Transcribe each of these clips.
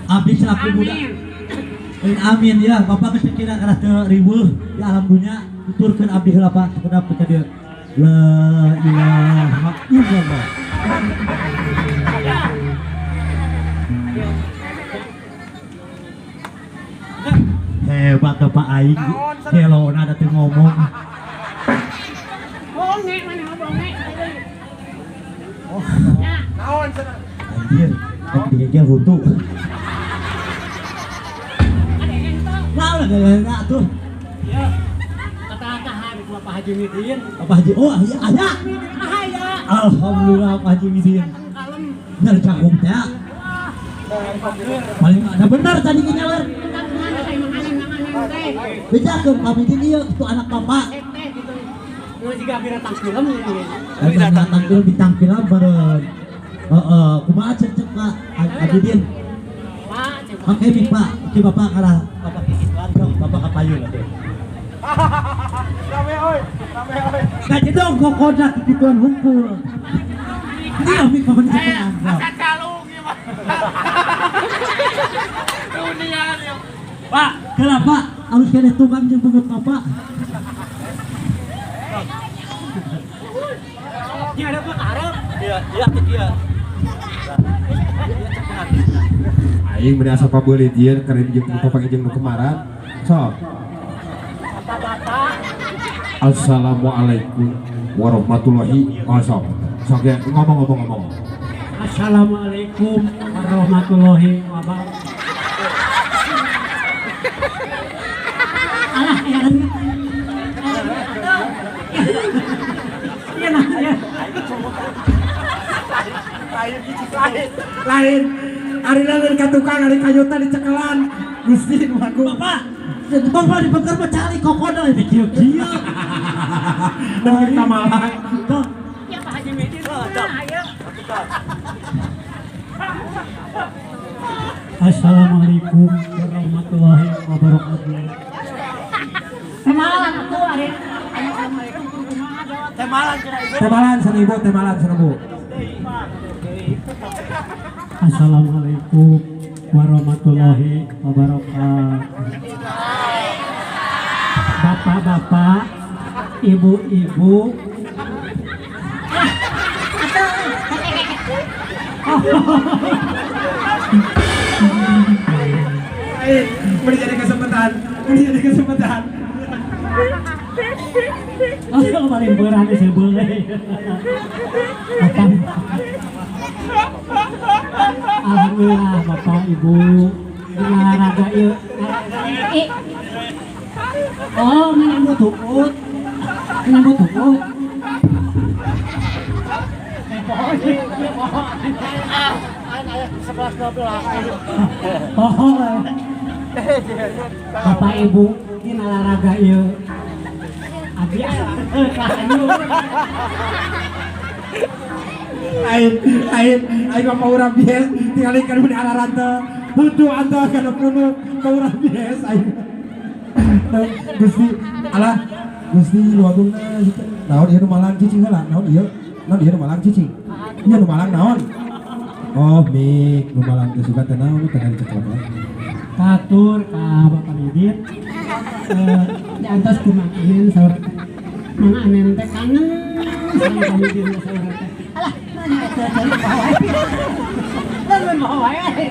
Abdi selaku budak. Amin ya, Bapak geus kira kana teu riweuh di alam dunya tuturkeun abdi heula Pak, sekedap ka dieu. La ilaha illallah. Hebat Bapak aing. Hello na teu ngomong. Oh, nek mana ngomong nek. Oh. Naon cenah? Anjir, digegel huntu. Nah, enggak tuh. Ya. Kata-kata habis Bapak Haji Midin. Bapak Haji, oh iya ada. Ahaya. Alhamdulillah Pak Haji Midin. Kalem. Bener cakung teh. Paling ada bener tadi kinyawer. Bisa ke Pak Midin ieu itu anak Bapak. Lu juga binatang film ini. Binatang film bintang film beureun. Kumaha cek Pak Haji Midin? Oke Mik Pak, oke Bapak kalah Bapak kikit warga, Bapak kapayun atuh. Rame oi. Kaji dong kok kodak gituan hungkul. Dia Mik Bapak jangan. Akan calung gimana? Dunia dia. Pak, kenapa harus kena tunggang jeung beungeut Bapak? Dia ada Pak Arab. Iya kieu. Aing bener asa pabeuli dieu karena jeung topang jeung nu kemaran. Sok. Assalamualaikum warahmatullahi wabarakatuh. Sok ya ngomong. Assalamualaikum warahmatullahi wabarakatuh. Alah, ya kan. Ya nah, ya. Lain. Ari lain ka tukang ari kayuta dicekelan. Gusti nu aku. Bapak di beker mah cari kokodal itu kieu-kieu. Dan kita malah. Ya Pak Haji Midin. Ayo. Assalamualaikum warahmatullahi wabarakatuh. Semalam tuh ada. Assalamualaikum kumaha jawab. Temalan sana ibu, temalan sana bu. Assalamualaikum warahmatullahi wabarakatuh. Bapak-bapak, ibu-ibu, Boleh jadi kesempatan. oh paling berat sih boleh. Alhamdulillah Bapak Ibu olahraga yuk. Oh menyambut tukut. Oh Bapak Ibu ini olahraga yuk. Abi Aing mah urang bies tingalikeun mun alaran teh butuh anta kana punuk urang bies aing. Gusti alah Gusti lu agungna naon ieu nu malang cicing heula naon ieu nu malang cicing ieu nu malang naon oh mik nu malang teh suka teh naon teh diceklok katur ka Bapak Midin di atas kumain saur Mang Anen teh kangen sama Bapak Midin saur teh alah Lalu mau wae.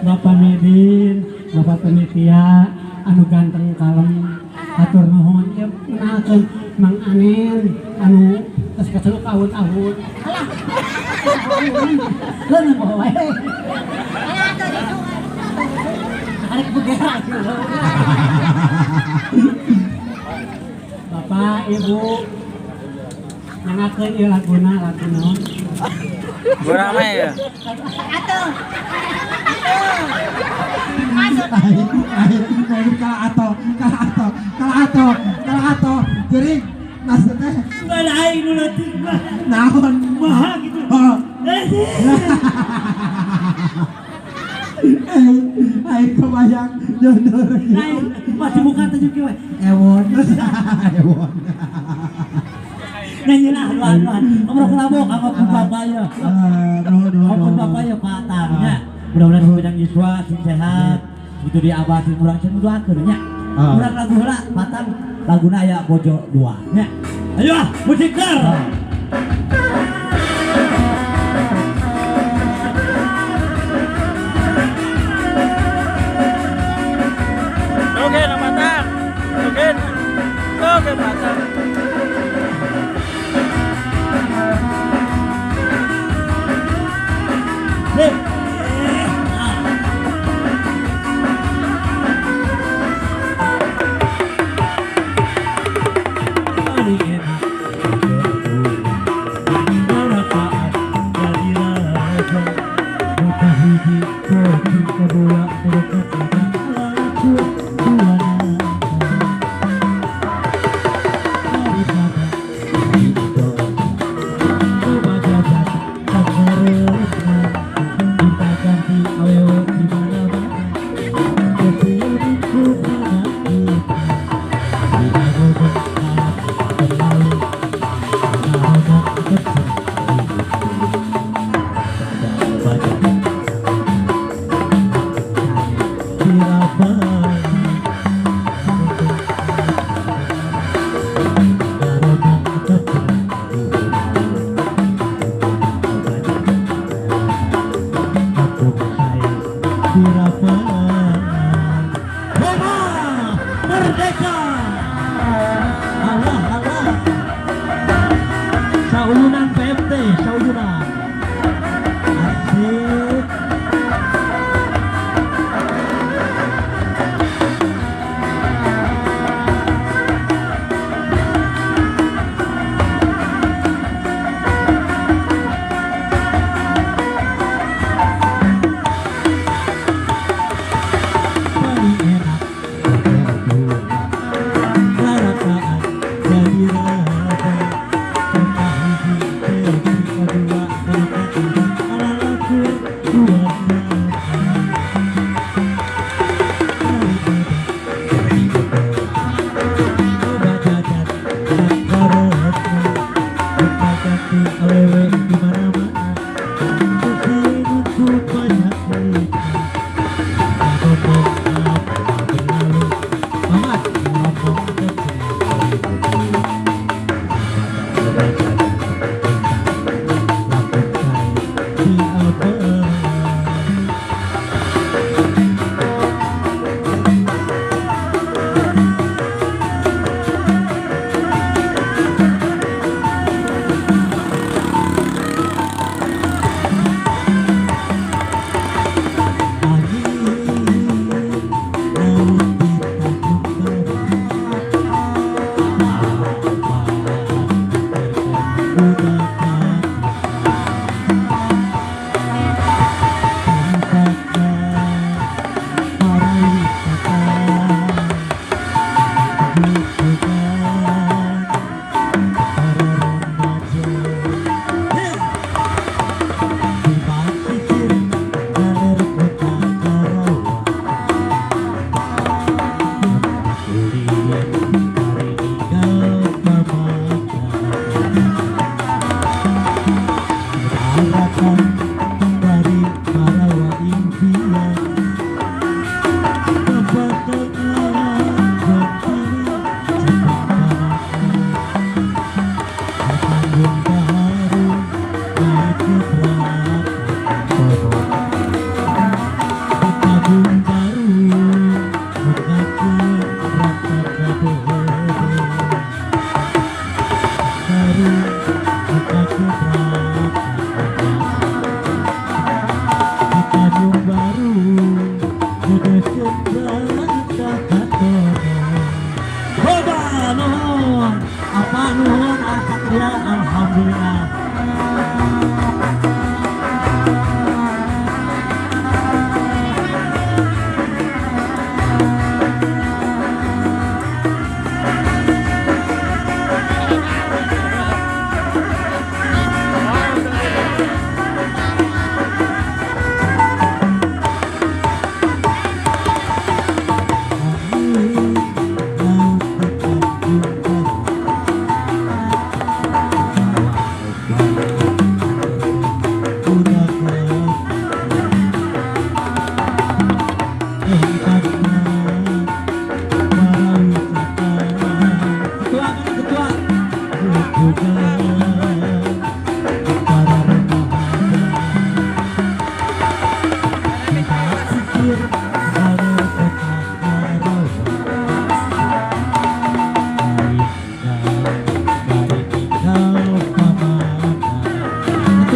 Bapak Midin, Bapak penitia anu ganteng kalem atur nuhun ieu kenalkeun Mang Anen anu geus kaceluk awut-awut. Alah. Lalu mau wae. Alah atuh ditu. Arek bugera. Bapak, Ibu, nyangakeun ieu laguna lagu naon? Beramai ya. Atuh. Kala ato jadi maksudnya Enggak ada aing nu leutik mah. naon Maha gitu. aing kebayang jodoh Aing masih buka teh juga we. ewon Nanya lah, luan. Omrok labok, apa bapak ya. Yuswa sing sehat itu dia abah sing urang cenah doakeun nya. Urang lagu heula patang laguna aya bojo 2 nya. Ayo musik keur. Oke, matang. Oke, matang. Nih. Merdeka! Allah, Allah. Sauyunan PMT, sauyunan. Asik.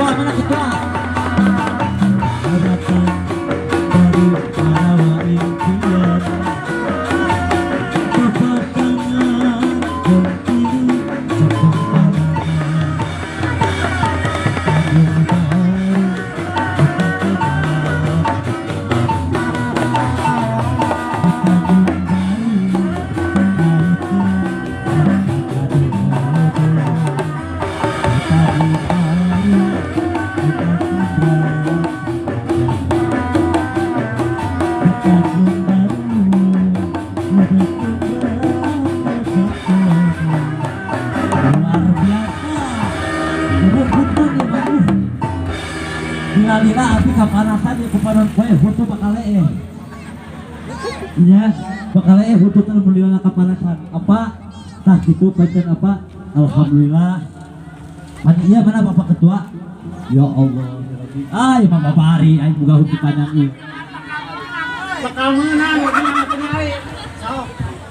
ketua mana ketua? Harapan baru para impian. Tepat tangan dan kiri cabang tangan. Tabung baru Lila api kapanasan ya kepanan kowe foto bakal ya bakal foto alhamdulillah kapanasan apa tah gitu pancen apa alhamdulillah panitia mana Bapak Ketua ya Allah ya Rabbi ya Mama Bari aing boga hutu panjang ieu bakal menang ya kemarin.